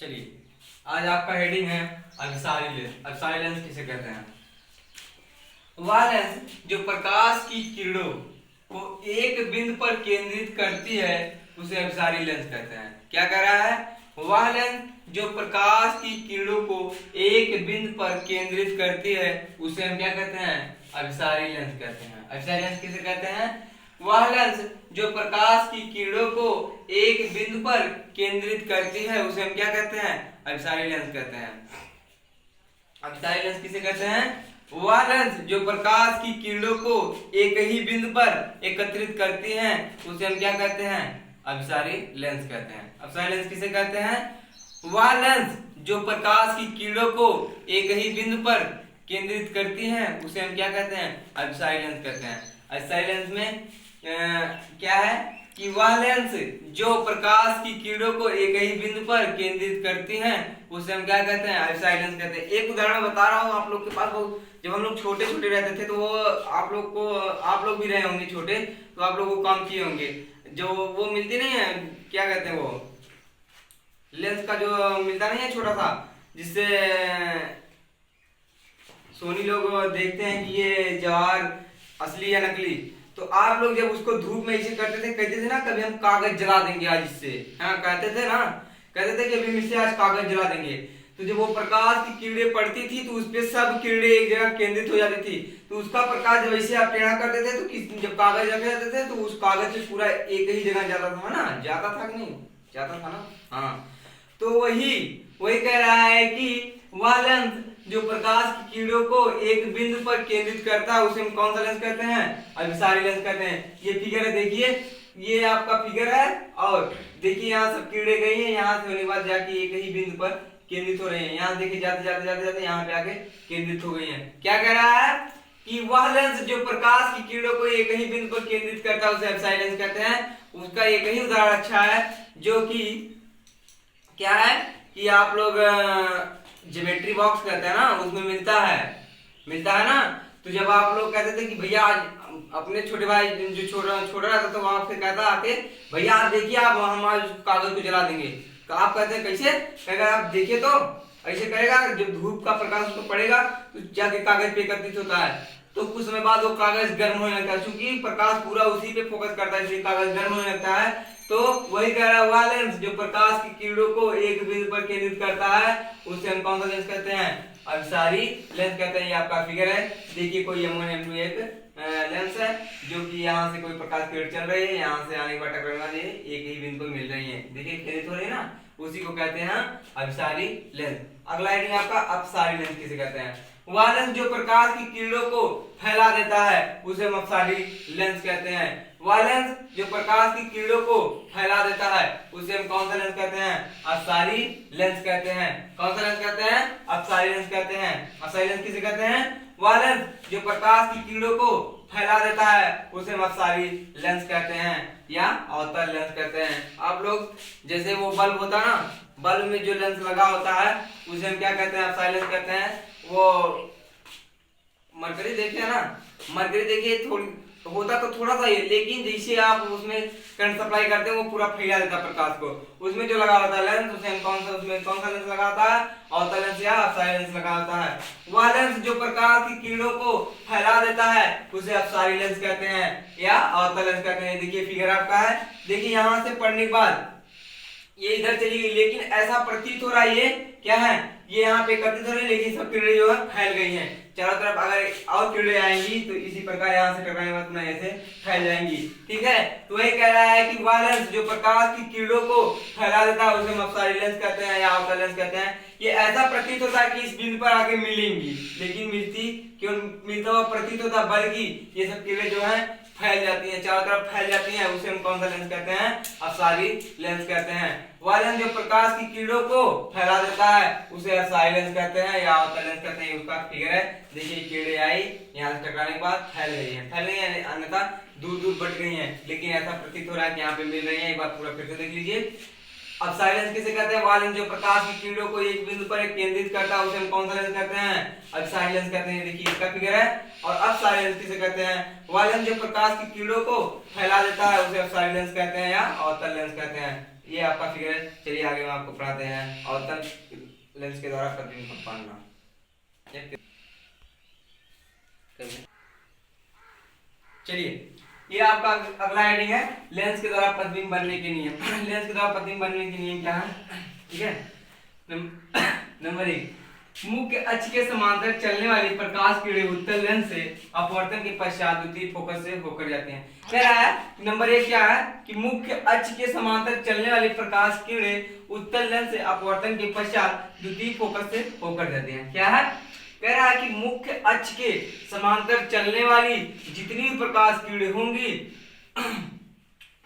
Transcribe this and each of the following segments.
चलिए, आज आपका हेडिंग है अभिसारी लेंस। अभिसारी लेंस किसे कहते हैं? वह लेंस जो प्रकाश की किरणों को एक बिंदु पर केंद्रित करती है उसे अभिसारी लेंस कहते हैं। क्या कह रहा है? वह लेंस जो प्रकाश की किरणों को एक बिंदु पर केंद्रित करती है उसे हम क्या कहते हैं? अभिसारी लेंस कहते हैं। अभिसारी लेंस किसे कहते हैं? वह लेंस जो प्रकाश की किरणों को एक बिंदु पर केंद्रित करती है उसे हम क्या कहते हैं? अभिसारी लेंस कहते हैं। अभिसारी लेंस किसे कहते हैं? वह लेंस जो प्रकाश की किरणों को एक ही बिंदु पर एकत्रित करती हैं उसे हम क्या कहते हैं? अभिसारी लेंस कहते हैं। अभिसारी लेंस किसे कहते हैं? वह लेंस जो प्रकाश की किरणों को एक ही बिंदु पर केंद्रित करती हैं उसे हम क्या कहते हैं? अभिसारी लेंस कहते हैं। अभिसारी लेंस में क्या है कि वह लेंस जो प्रकाश की किरणों को एक ही बिंदु पर केंद्रित करती हैं उसे हम क्या कहते हैं? अभिसारी लेंस कहते हैं। एक उदाहरण बता रहा हूँ आप लोग के पास। जब हम लोग छोटे छोटे रहते थे तो वो आप लोग भी रहे होंगे छोटे, तो आप लोग वो काम किए होंगे। जो वो मिलती नहीं है, क्या कहते हैं वो लेंस का जो मिलता नहीं है छोटा सा, जिससे सोनी लोग देखते हैं कि ये जवाहर असली या नकली। तो आप लोग जब उसको धूप में इसे करते थे, कहते थे ना कभी हम कागज जला देंगे आज इससे, हाँ कहते थे ना, कहते थे कि अभी इससे आज कागज जला देंगे। तो जब वो प्रकाश की किरणें पड़ती थी तो उस पे सब किरणें एक जगह केंद्रित हो जाती थी। तो उसका प्रकाश जब ऐसे आप टेढ़ा करते थे तो जब कागज रखे जाते थे तो उस कागज से पूरा एक ही जगह जाता था ना, जाता था कि नहीं जाता था ना? हाँ, तो वही कह रहा है कि वह लेंस जो प्रकाश की किरणों को एक बिंदु पर केंद्रित करता है उसे हम कौन सा लेंस कहते हैं? अभिसारी लेंस कहते हैं। ये फिगर है, देखिए ये आपका फिगर है, और देखिए यहाँ सब किरणें गई हैं, यहाँ से होने के बाद जाके एक ही बिंदु पर केंद्रित हो रहे हैं। यहाँ देखिए जाते जाते जाते जाते यहाँ पे आके केंद्रित हो गई हैं। क्या कह रहा है कि वह लेंस जो प्रकाश की किरणों को एक ही बिंदु पर केंद्रित करता है उसे अभिसारी लेंस कहते हैं। उसका एक ही उदाहरण अच्छा है, जो कि क्या है कि आप लोग ज्योमेट्री बॉक्स कहते हैं ना, उसमें मिलता है ना। तो जब आप लोग कहते थे कि भैया आज अपने छोटे भाई जो छोटा रहता तो वहां से कहता आके, भैया आप देखिए आप हम आज कागज को जला देंगे। तो आप कहते हैं कैसे? कहेगा आप देखिए तो ऐसे करेगा, जब धूप का प्रकाश उसको पड़ेगा तो जाके कागज पे एकत्रित होता है। तो कुछ समय बाद वो कागज गर्म होने लगता है, क्योंकि प्रकाश पूरा उसी पे फोकस करता है, इसलिए कागज गर्म होने लगता है। तो वही कह रहा है, वह लेंस जो प्रकाश की किरणों को एक बिंदु पर केंद्रित करता है उसे हम कौन सा लेंस कहते हैं? अभिसारी लेंस कहते हैं। ये आपका फिगर है, देखिए कोई M1 M2 एक लेंस है जो कि यहाँ से कोई प्रकाश की किरण चल रही है, यहाँ से आने के बाद टकराने वाली है, एक ही बिंदु पर मिल रही है, देखिए केंद्रित हो रही है ना, उसी को कहते हैं अभिसारी लेंस। अगला हेडिंग आपका अपसारी लेंस किसे कहते हैं? वह लेंस जो प्रकाश की किरणों को फैला देता है उसे हम अपसारी लेंस कहते हैं। वह लेंस जो प्रकाश की किरणों को फैला देता है उसे हम कौन सा लेंस कहते हैं? अपसारी लेंस कहते हैं। कौन सा लेंस कहते हैं? अपसारी लेंस कहते हैं। अपसारी लेंस किसे कहते हैं? वह लेंस जो प्रकाश की किरणों को फैला देता है उसे हम अपसारी लेंस कहते हैं या अवतल लेंस कहते हैं। आप लोग जैसे वो बल्ब होता है ना, बल्ब में जो लेंस लगा होता है उसे हम क्या कहते हैं? अपसारी लेंस कहते हैं। वो मरकरी देखिए ना, मरकरी देखिए थोड़ी होता तो थोड़ा सा ही, लेकिन जैसे आप उसमें करंट सप्लाई करते हैं वो पूरा फैला देता है प्रकाश को। उसमें जो लगा होता है लेंस उसे हम उसमें कौन सा लेंस लगा होता है? अवतल लेंस या अपसारी लेंस लगा होता है। वह लेंस जो प्रकाश की किरणों को फैला देता है उसे अपसारी लेंस कहते हैं या अवतल लेंस कहते हैं। देखिए फिगर आपका है, देखिए यहाँ से पढ़ने के बाद ये इधर चली गई, लेकिन ऐसा प्रतीत हो रहा है ये क्या है, ये यहाँ पे एकत्रित हो रही है, लेकिन सब किरणें जो है फैल गई हैं चारों तरफ। अगर और किरणें आएंगी तो इसी प्रकार यहाँ से टकराने के बाद पुनः ऐसे फैल जाएंगी, ठीक है। तो वही कह रहा है कि वह लेंस जो प्रकाश की किरणों को फैला देता है उसे हम अपसारी लेंस कहते हैं या अवतल लेंस कहते हैं। ये ऐसा प्रतीत होता है कि इस बिंदु पर आके मिलेंगी, लेकिन मिलता हुआ प्रतीत होता, बल्कि ये सब किरणें जो है फैल जाती हैं, चारों तरफ फैल जाती हैं, उसे हम कौन सा लेंस कहते हैं? अपसारी लेंस कहते हैं। वह लेंस जो प्रकाश की किरणों को फैला देता है उसे अपसारी लेंस कहते हैं या अवतल लेंस कहते हैं। उसका फिगर है, देखिए किरणें आई, यहाँ से टकराने के बाद फैल गई है, अन्यथा दूर दूर बट गई हैं, लेकिन ऐसा प्रतीत हो रहा है कि यहाँ पे मिल रही है। एक बार पूरा फिर से देख लीजिए। अपसारी लेंस किसे कहते हैं? वह लेंस जो प्रकाश की किरणों को एक बिंदु पर केंद्रित करता है उसे हम कौन सा लेंस कहते हैं? अपसारी लेंस कहते हैं। देखिए इसका फिगर है। और अपसारी लेंस किसे कहते हैं? वह लेंस जो प्रकाश की किरणों को फैला देता है उसे अपसारी लेंस कहते हैं या अवतल लेंस कहते हैं। ये आपका फिगर है। चलिए आगे हम आपको पढ़ाते हैं अवतल लेंस के द्वारा प्रतिबिंब पाना। चलिए ये आपका अगला हेडिंग है लेंस के द्वारा प्रतिबिंब बनने के नियम। लेंस के द्वारा प्रतिबिंब बनने के नियम क्या है, ठीक है। नंबर 1, मुख्य अक्ष के समांतर चलने वाली प्रकाश किरणें उत्तल लेंस से अपवर्तन के पश्चात द्वितीय फोकस से होकर जाती हैं। कह रहा है नंबर 1 क्या है कि मुख्य अक्ष के समांतर चलने वाली प्रकाश किरणें उत्तल लेंस से अपवर्तन के पश्चात द्वितीय फोकस से होकर जाती हैं। क्या है, कह रहा है कि मुख्य अक्ष के समांतर चलने वाली जितनी भी प्रकाश किरणें होंगी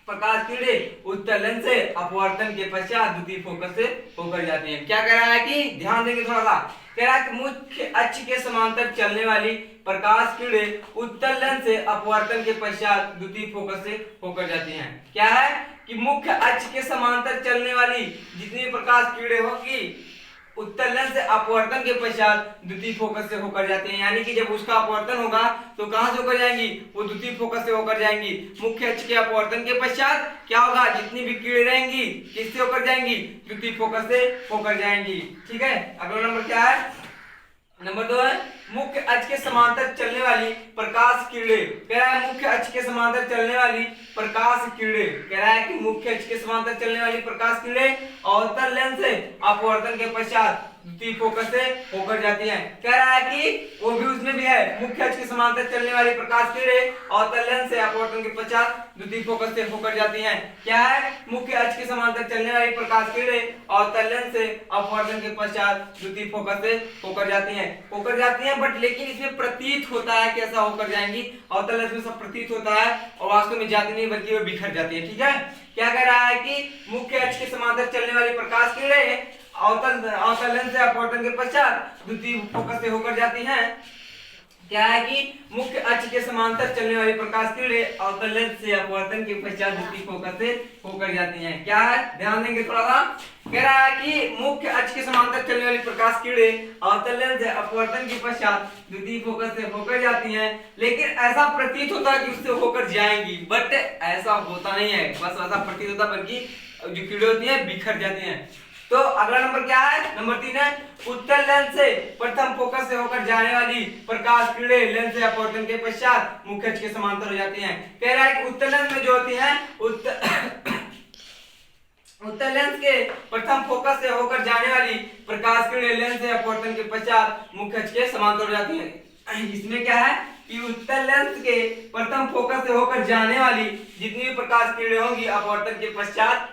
प्रकाश किरणें उत्तल लेंस से अपवर्तन के पश्चात द्वितीय फोकस से होकर जाती हैं। क्या कह रहा है कि ध्यान देंगे थोड़ा सा, कह रहा है कि मुख्य अक्ष के समांतर चलने वाली प्रकाश किरणें उत्तल लेंस से अपवर्तन के पश्चात द्वितीय फोकस से होकर जाती हैं। क्या है कि मुख्य अक्ष के समांतर चलने वाली जितनी प्रकाश किरणें होंगी उत्तल लेंस से अपवर्तन के पश्चात द्वितीय फोकस से होकर जाते हैं। यानी कि जब उसका अपवर्तन होगा तो कहां से होकर जाएंगी, वो द्वितीय फोकस से होकर जाएंगी। मुख्य अक्ष के अपवर्तन के पश्चात क्या होगा, जितनी भी किरणें रहेंगी किससे होकर जाएंगी, द्वितीय फोकस से होकर जाएंगी। ठीक है, अगला नंबर क्या है, नंबर 2 है मुख्य अक्ष के समांतर चलने वाली प्रकाश किरणें। कह रहा है मुख्य अक्ष के समांतर चलने वाली प्रकाश किरणें, कह रहा है कि मुख्य अक्ष के समांतर चलने वाली प्रकाश किरणें अवतल लेंस से अपवर्तन के पश्चात द्वितीय फोकस से होकर जाती हैं। कह रहा है कि वो भी उसमें भी है, मुख्य अक्ष के समांतर चलने वाली प्रकाश किरणें अवतल लेंस से अपवर्तन के पश्चात द्वितीय फोकस से होकर जाती हैं। क्या है, मुख्य अक्ष के समांतर चलने वाली प्रकाश किरणें अवतल लेंस से अपवर्तन के पश्चात द्वितीय फोकस से होकर जाती हैं, बट लेकिन इसमें प्रतीत होता है कि ऐसा होकर जाएंगी। अवतल लेंस में सब प्रतीत होता है और वास्तव में जाती नहीं बल्कि वो बिखर जाती है। ठीक है, क्या कह रहा है कि मुख्य अक्ष के समांतर चलने वाली प्रकाश किरणें अवतल लेंस से अपवर्तन के पश्चात द्वितीय फोकस से होकर जाती हैं। क्या है कि मुख्य अक्ष के समांतर चलने वाली प्रकाश किरणें अवतल लेंस से अपवर्तन के पश्चात द्वितीय फोकस से होकर जाती हैं। क्या है, ध्यान देंगे थोड़ा सा, कह रहा है कि मुख्य अक्ष के समांतर चलने वाली प्रकाश किरणें अवतल लेंस से अपवर्तन के पश्चात द्वितीय फोकस से होकर जाती हैं, लेकिन ऐसा प्रतीत होता है कि उससे होकर जाएंगी, बट ऐसा होता नहीं है, बस ऐसा प्रतीत होता है बल्कि जो किरणें होती हैं बिखर जाती हैं। तो अगला नंबर क्या है, नंबर 3 है उत्तल लेंस से प्रथम फोकस से होकर जाने वाली प्रकाश किरणें लेंस से अपवर्तन के पश्चात मुख्य अक्ष के समांतर हो जाती हैं। कह रहा है कि उत्तल लेंस में जो होती हैं उत्तल लेंस के प्रथम फोकस से होकर जाने वाली प्रकाश किरणें लेंस से अपवर्तन के पश्चात मुख्य अक्ष के समांतर हो जाती हैं। इसमें क्या है कि उत्तल लेंस के प्रथम फोकस से होकर जाने वाली जितनी भी प्रकाश किरणें होंगी अपवर्तन के पश्चात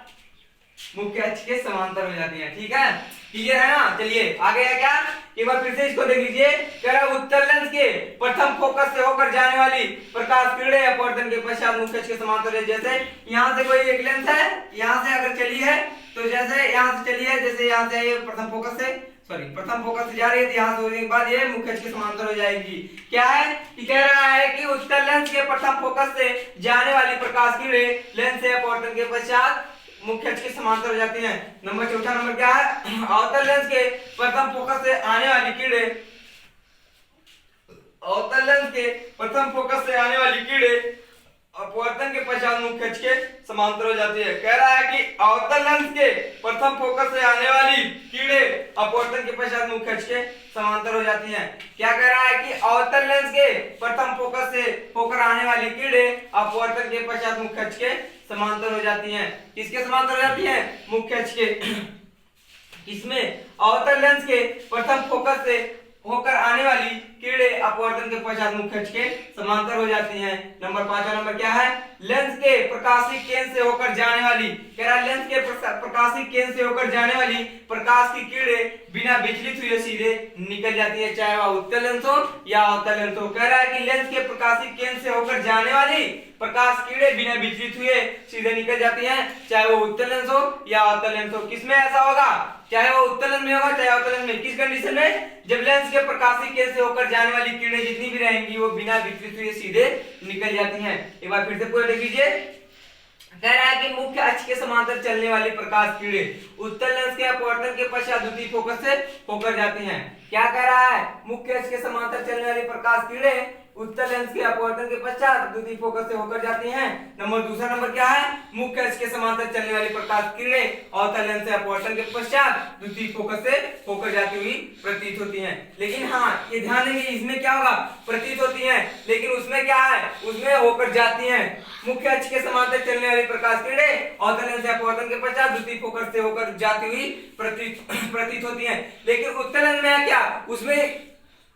मुख्य अक्ष के समांतर हो जाती हैं। ठीक है, क्लियर है ना। चलिए आगे है क्या, एक बार फिर से इसको देख लीजिए। कह रहा है उत्तल लेंस के प्रथम फोकस से होकर जाने वाली प्रकाश किरणें अपवर्तन के पश्चात मुख्य अक्ष के समांतर है। जैसे यहाँ से कोई एक लेंस है, यहाँ से अगर चली है तो जैसे यहाँ से चली है, जैसे यहाँ से ये प्रथम फोकस से जा रही है, यहाँ से होने के बाद ये मुख्य अक्ष के समांतर हो जाएगी। क्या है कि कह रहा है कि उत्तल लेंस के प्रथम फोकस से जाने वाली प्रकाश किरणें लेंस से अपवर्तन के पश्चात मुख्य अक्ष के समांतर हो जाती हैं। नंबर 4 नंबर क्या है, अवतल लेंस के प्रथम फोकस से आने वाली किरणें अवतल लेंस के प्रथम फोकस से आने वाली किरणें अपवर्तन के पश्चात मुख्य अक्ष के समांतर हो जाती है। कह रहा है कि अवतल लेंस के प्रथम फोकस से आने वाली किरणें अपवर्तन के पश्चात मुख्य अक्ष के समांतर हो जाती हैं। क्या कह रहा है कि अवतल लेंस के प्रथम फोकस से होकर आने वाली किरणें अपवर्तन के पश्चात मुख्य अक्ष के समांतर हो जाती हैं। किसके समांतर हो जाती हैं, मुख्य अक्ष के। इसमें अवतल लेंस के प्रथम फोकस से होकर आने वाली किरणें अपवर्तन के पश्चात मुख्य अक्ष के समांतर हो जाती हैं। नंबर 5 नंबर क्या है, लेंस के प्रकाशीय केंद्र से होकर जाने वाली, कह रहा है लेंस के प्रकाशीय केंद्र से होकर जाने वाली प्रकाश की किरणें बिना विचलित हुए सीधे निकल जाती है, चाहे वह उत्तल लेंस हो या अवतल लेंस हो। कह रहा है कि लेंस के प्रकाशीय केंद्र से होकर जाने वाली प्रकाश किरणें बिना विचलित हुए सीधे निकल जाती हैं, चाहे वो उत्तल लेंस हो या अवतल लेंस हो। किसमें ऐसा होगा, चाहे वो उत्तल लेंस में होगा चाहे अवतल लेंस में। किस कंडीशन में, जब लेंस के प्रकाशीय केंद्र से होकर जाने वाली किरणें जितनी भी रहेंगी वो बिना विचलित हुए सीधे निकल जाती हैं। एक बार फिर से पूरा देख लीजिए। कह रहा है कि मुख्य अक्ष के समांतर चलने वाली प्रकाश किरणें उत्तल लेंस के अपवर्तन के पश्चात द्वितीय फोकस से होकर जाती हैं। क्या कह रहा है, मुख्य अक्ष के समांतर चलने वाली प्रकाश किरणें उत्तल लेंस के अपवर्तन के पश्चात द्वितीय फोकस से होकर जाती हैं। दूसरा नंबर क्या है, मुख्य अक्ष के समांतर चलने वाली प्रकाश किरणें अवतल लेंस से अपवर्तन के पश्चात द्वितीय फोकस से होकर जाती हुई प्रतीत होती हैं। लेकिन हाँ, ये ध्यान देंगे, इसमें क्या होगा, प्रतीत होती हैं, लेकिन उसमें क्या है, उसमें होकर जाती हैं। मुख्य अक्ष के समांतर चलने वाली प्रकाश किरणें अवतल लेंस से अपवर्तन के पश्चात द्वितीय फोकस से होकर जाती हुई प्रतीत होती हैं। लेकिन उत्तल लेंस में है क्या, उसमें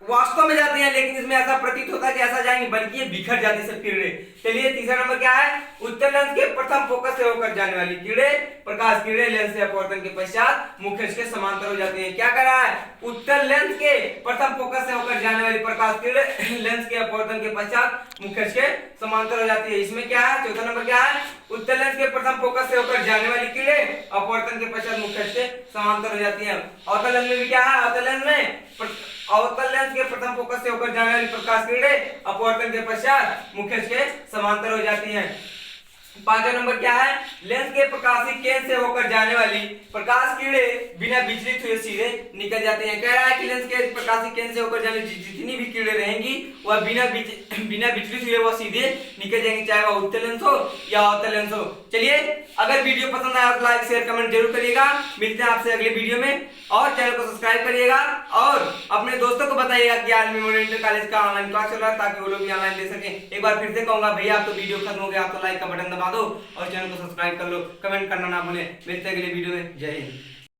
वास्तव में जाती हैं, लेकिन इसमें ऐसा प्रतीत होता है कि ऐसा जाएंगे, बल्कि ये बिखर जाती है सब किरणें। चलिए तीसरा नंबर क्या है, उत्तल लेंस के प्रथम फोकस से होकर जाने वाली किरणें प्रकाश किरणें लेंस से अपवर्तन के पश्चात मुख्य अक्ष के समांतर हो जाती हैं। क्या कर रहा है, उत्तल लेंस के प्रथम फोकस से होकर जाने वाली प्रकाश किरणें लेंस के अपवर्तन के पश्चात मुख्य अक्ष के समांतर हो जाती है। इसमें क्या है, चौथा नंबर क्या है, उत्तल लेंस के प्रथम फोकस से होकर जाने वाली किरणें अपवर्तन के पश्चात मुख्य अक्ष के समांतर हो जाती है। अवतल लेंस में भी क्या है, अवतल लेंस में अवतल लेंस के प्रथम फोकस से होकर जाने वाली प्रकाश किरणें अपवर्तन के पश्चात मुख्य अक्ष के समांतर हो जाती हैं। पांचवा नंबर क्या है, लेंस के प्रकाशीय केंद्र से होकर जाने वाली प्रकाश किरणें बिना विचलित हुए सीधे निकल जाती हैं। कह रहा है कि लेंस के प्रकाशीय केंद्र से होकर जाने वाली जितनी भी किरणें रहेंगी वह बिना विचलित हुए वह सीधे निकल जाएंगी, चाहे वह उत्तल लेंस हो या अवतल लेंस हो। चलिए, अगर वीडियो पसंद आया तो लाइक शेयर कमेंट जरूर करिएगा। मिलते हैं आपसे अगले वीडियो में, और चैनल को सब्सक्राइब करिएगा और अपने दोस्तों को बताइएगा कि आज मेमोरियल इंटर कॉलेज का ऑनलाइन क्लास चल रहा है, ताकि वो लोग भी ऑनलाइन दे सकें। एक बार फिर से कहूंगा, भैया आप तो वीडियो खत्म हो गया, आप तो लाइक का बटन दबा दो और चैनल को सब्सक्राइब कर लो, कमेंट करना ना भूलें। मिलते हैं अगले वीडियो में। जय हिंद।